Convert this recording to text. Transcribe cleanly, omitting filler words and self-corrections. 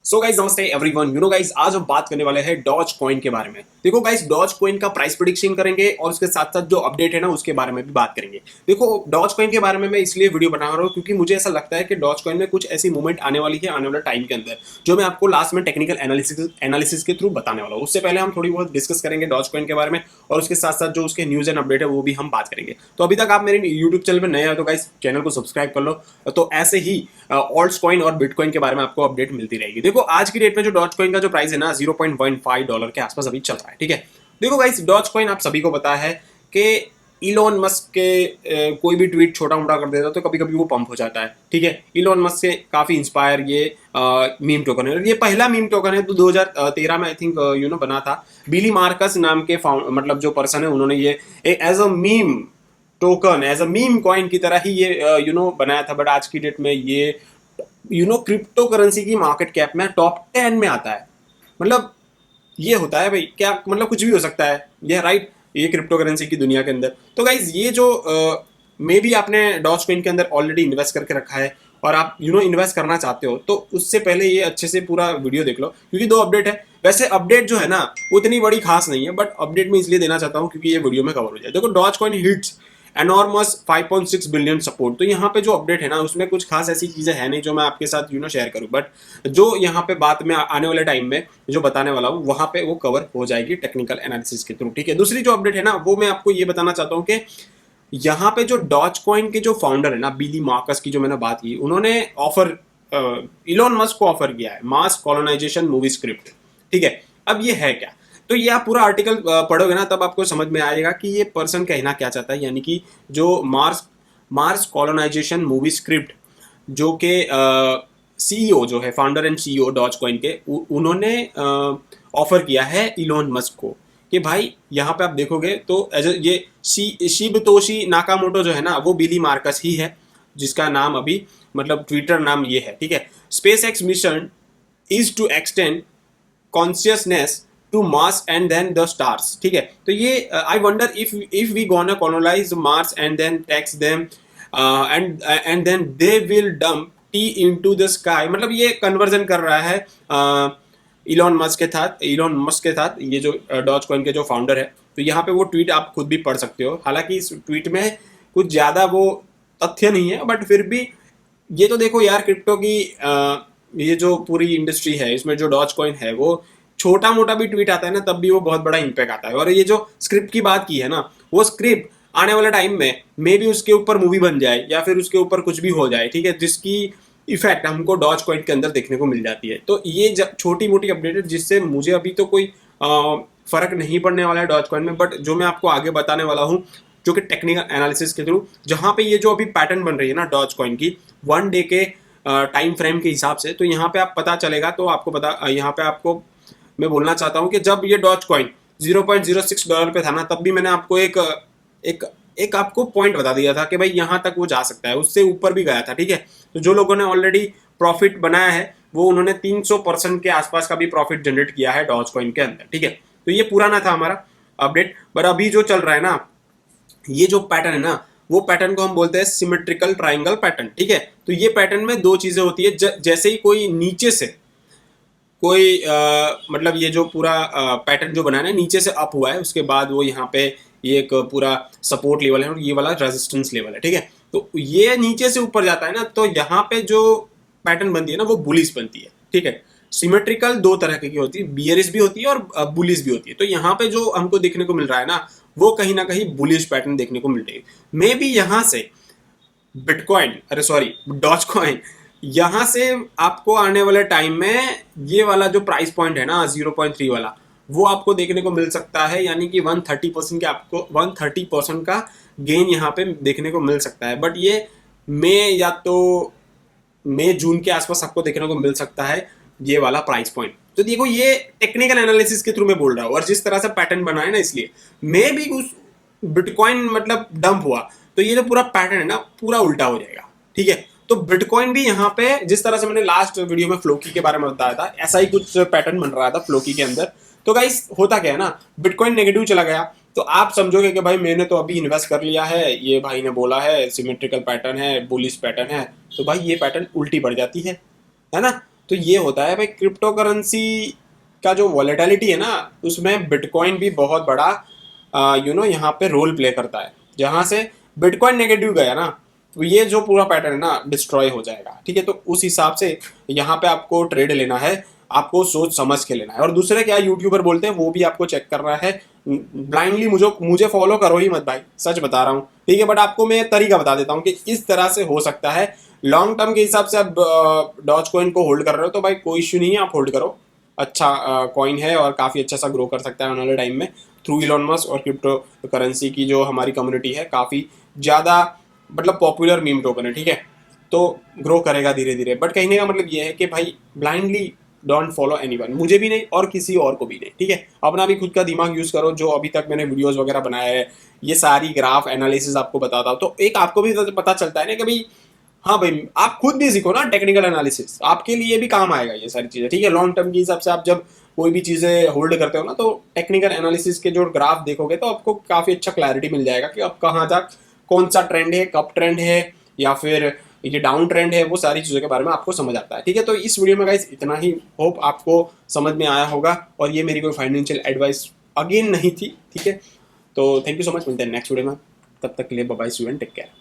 So guys नमस्ते everyone. Guys आज हम बात करने वाले हैं डॉज कॉइन के बारे में। देखो गाइज, डॉज कॉइन का प्राइस प्रेडिक्शन करेंगे और उसके साथ साथ जो अपडेट है ना उसके बारे में भी बात करेंगे। देखो, डॉज कॉइन के बारे में मैं इसलिए वीडियो बना रहा हूँ क्योंकि मुझे ऐसा लगता है कि डॉज कॉइन में कुछ ऐसी मूवमेंट आने वाली है आने वाले टाइम के अंदर, जो मैं आपको लास्ट में टेक्निकल एनालिसिस के थ्रू बताने वाला हूँ। उससे पहले हम थोड़ी बहुत डिस्कस करेंगे डॉज कॉइन के बारे में और उसके साथ साथ जो उसके न्यूज एंड अपडेट है वो भी हम बात करेंगे। तो अभी तक आप मेरे यूट्यूब चैनल पर नए हो तो गाइज चैनल को सब्सक्राइब कर लो। तो ऐसे ही ऑल्ट्स कॉइन और बिटकॉइन के बारे में आपको अपडेट मिलती रहेगी। देखो, आज की डेट में जो डॉज कॉइन का जो प्राइस है ना $0.15 के आसपास अभी चल रहा है। ठीक है, देखो गाइस, डॉज कॉइन आप सभी को पता है कि इलॉन मस्क के कोई भी ट्वीट छोटा मोटा कर देता है तो कभी कभी वो पंप हो जाता है। ठीक है, इलॉन मस्क से काफी इंस्पायर ये मीम टोकन है। ये पहला मीम टोकन है तो 2013 में आई थिंक बना था। बिली मार्कस नाम के मतलब जो पर्सन है उन्होंने ये as a meme token, as a meme coin की तरह ही ये बनाया था। बट आज की डेट में ये क्रिप्टो करेंसी की मार्केट कैप में टॉप 10 में आता है। मतलब ये होता है भाई, क्या मतलब कुछ भी हो सकता है ये, राइट? ये क्रिप्टो करेंसी की दुनिया के अंदर। तो गाइज ये जो मे बी आपने डॉज कॉइन के अंदर ऑलरेडी इन्वेस्ट करके रखा है और आप इन्वेस्ट करना चाहते हो तो उससे पहले ये अच्छे से पूरा वीडियो देख लो, क्योंकि दो अपडेट है। वैसे अपडेट जो है ना उतनी बड़ी खास नहीं है, बट अपडेट मैं इसलिए देना चाहता हूँ क्योंकि ये वीडियो में कवर हो जाए। देखो, Dogecoin hits enormous 5.6 billion support. तो यहाँ पे जो अपडेट है ना उसमें कुछ खास ऐसी चीजें है नहीं जो मैं आपके साथ शेयर करूँ, बट जो यहाँ पे बात में आने वाले टाइम में जो बताने वाला हूँ वहां पे वो कवर हो जाएगी टेक्निकल एनालिसिस के थ्रू। ठीक है, दूसरी जो अपडेट है ना वो मैं आपको ये बताना चाहता हूँ कि यहाँ पे जो डॉज कॉइन के जो फाउंडर है ना, बिली मार्कस की जो मैंने बात की, उन्होंने ऑफर इलॉन मस्क को ऑफर किया है मास कॉलोनाइजेशन मूवी स्क्रिप्ट। ठीक है, अब ये है क्या? तो ये आप पूरा आर्टिकल पढ़ोगे ना तब आपको समझ में आएगा कि ये पर्सन कहना क्या चाहता है। यानी कि जो Mars Mars colonisation movie script, जो के सीईओ जो है, founder and CEO Dogecoin के, उन्होंने ऑफर किया है इलॉन मस्क को कि भाई यहाँ पे आप देखोगे तो ये शिबतोशी नाकामोटो जो है ना वो बिली मार्कस ही है, जिसका नाम अभी मतलब ट्विटर नाम ये है। ठीक है, SpaceX mission is to extend consciousness to Mars and then the stars. ठीक है, तो ये I wonder if we gonna colonise Mars and then tax them and then they will dump tea into the sky. मतलब ये conversion कर रहा है Elon Musk के साथ ये जो डॉज कॉइन के जो फाउंडर है। तो यहाँ पे वो ट्वीट आप खुद भी पढ़ सकते हो। हालांकि इस ट्वीट में कुछ ज्यादा वो तथ्य नहीं है, बट फिर भी ये तो देखो यार, क्रिप्टो की ये जो पूरी इंडस्ट्री है इसमें जो डॉज कॉइन है वो छोटा मोटा भी ट्वीट आता है ना तब भी वो बहुत बड़ा इम्पैक्ट आता है। और ये जो स्क्रिप्ट की बात की है ना, वो स्क्रिप्ट आने वाले टाइम में मे बी उसके ऊपर मूवी बन जाए या फिर उसके ऊपर कुछ भी हो जाए। ठीक है, जिसकी इफेक्ट हमको डॉज कॉइन के अंदर देखने को मिल जाती है। तो ये छोटी मोटी अपडेट है जिससे मुझे अभी तो कोई फर्क नहीं पड़ने वाला है डॉज कॉइन में, बट जो मैं आपको आगे बताने वाला हूँ जो कि टेक्निकल एनालिसिस के थ्रू, जहां पे ये जो अभी पैटर्न बन रही है ना डॉज कॉइन की 1 डे के टाइम फ्रेम के हिसाब से, तो यहाँ पे आप पता चलेगा। तो आपको पता, यहाँ पे आपको मैं बोलना चाहता हूँ कि जब ये डॉज कॉइन $0.06 पे था ना तब भी मैंने आपको एक एक आपको पॉइंट बता दिया था कि भाई यहाँ तक वो जा सकता है, उससे ऊपर भी गया था। ठीक है, तो जो लोगों ने ऑलरेडी प्रॉफिट बनाया है वो उन्होंने 300% के आसपास का भी प्रॉफिट जनरेट किया है डॉज कॉइन के अंदर। ठीक है, तो ये पुराना था हमारा अपडेट, बट अभी जो चल रहा है ना ये जो पैटर्न है ना वो पैटर्न को हम बोलते हैं सिमेट्रिकल ट्राइंगल पैटर्न। ठीक है, तो ये पैटर्न में दो चीजें होती है। जैसे ही कोई नीचे से कोई मतलब ये जो पूरा पैटर्न जो बनाना है नीचे से अप हुआ है, उसके बाद वो यहाँ पे ये एक पूरा सपोर्ट लेवल है और ये वाला रेजिस्टेंस लेवल है। ठीक है, तो ये नीचे से ऊपर जाता है ना तो यहाँ पे जो पैटर्न बनती है ना वो बुलिश बनती है। ठीक है, सिमेट्रिकल दो तरह की होती है, बियरिश भी होती है और बुलिश भी होती है। तो यहाँ पे जो हमको देखने को मिल रहा है ना वो कहीं ना कहीं बुलिश पैटर्न देखने को मिल रही है। मे बी यहाँ से बिटकॉइन, अरे सॉरी डॉज कॉइन, यहां से आपको आने वाले टाइम में ये वाला जो प्राइस पॉइंट है ना 0.3 वाला वो आपको देखने को मिल सकता है। यानी कि 130% के आपको 130% का गेन यहाँ पे देखने को मिल सकता है। बट ये मई जून के आसपास आपको देखने को मिल सकता है ये वाला प्राइस पॉइंट। तो देखो, ये टेक्निकल एनालिसिस के थ्रू मैं बोल रहा हूँ और जिस तरह से पैटर्न बना है ना, इसलिए मे भी उस बिटकॉइन मतलब डंप हुआ तो ये जो पूरा पैटर्न है ना पूरा उल्टा हो जाएगा। ठीक है, तो बिटकॉइन भी यहाँ पे जिस तरह से मैंने लास्ट वीडियो में फ्लोकी के बारे में बताया था ऐसा ही कुछ पैटर्न बन रहा था फ्लोकी के अंदर। तो गाइस होता क्या है ना, बिटकॉइन नेगेटिव चला गया तो आप समझोगे कि भाई मैंने तो अभी इन्वेस्ट कर लिया है, ये भाई ने बोला है सिमेट्रिकल पैटर्न है, बुलिश पैटर्न है, तो भाई ये पैटर्न उल्टी पड़ जाती है ना। तो ये होता है भाई, क्रिप्टो करेंसी का जो वॉलेटिलिटी है ना, उसमें बिटकॉइन भी बहुत बड़ा यहाँ पे रोल प्ले करता है। जहां से बिटकॉइन नेगेटिव गया ना, तो ये जो पूरा पैटर्न है ना डिस्ट्रॉय हो जाएगा। ठीक है, तो उस हिसाब से यहाँ पे आपको ट्रेड लेना है, आपको सोच समझ के लेना है। और दूसरे क्या यूट्यूबर बोलते हैं वो भी आपको चेक करना है। ब्लाइंडली मुझे फॉलो करो ही मत भाई, सच बता रहा हूँ। ठीक है, बट आपको मैं तरीका बता देता हूँ कि इस तरह से हो सकता है। लॉन्ग टर्म के हिसाब से आप डॉज कॉइन को होल्ड कर रहे हो तो भाई कोई इश्यू नहीं है, आप होल्ड करो। अच्छा कॉइन है और काफ़ी अच्छा सा ग्रो कर सकता है आने वाले टाइम में थ्रू इलॉन मस्क। और क्रिप्टो करेंसी की जो हमारी कम्युनिटी है काफ़ी ज़्यादा मतलब पॉपुलर मीम टोकन है। ठीक है, तो ग्रो करेगा धीरे धीरे। बट कहने का मतलब ये है कि भाई ब्लाइंडली डोंट फॉलो एनीवन, मुझे भी नहीं और किसी और को भी नहीं। ठीक है, अपना भी खुद का दिमाग यूज़ करो। जो अभी तक मैंने वीडियोस वगैरह बनाया है, ये सारी ग्राफ एनालिसिस आपको बताता हूँ, तो एक आपको भी पता चलता है ना कि भाई हाँ भाई, आप खुद भी सीखो ना टेक्निकल एनालिसिस, आपके लिए भी काम आएगा ये सारी चीज़ें। ठीक है, लॉन्ग टर्म के हिसाब से आप जब कोई भी चीज़ें होल्ड करते हो ना, तो टेक्निकल एनालिसिस के जो ग्राफ देखोगे तो आपको काफ़ी अच्छा क्लैरिटी मिल जाएगा कि अब कहाँ तक कौन सा ट्रेंड है, कब ट्रेंड है, या फिर ये डाउन ट्रेंड है, वो सारी चीज़ों के बारे में आपको समझ आता है। ठीक है, तो इस वीडियो में गाइस इतना ही। होप आपको समझ में आया होगा, और ये मेरी कोई फाइनेंशियल एडवाइस अगेन नहीं थी। ठीक है, तो थैंक यू सो मच, मिलते हैं नेक्स्ट वीडियो में। तब तक के लिए bye bye, see you and take care.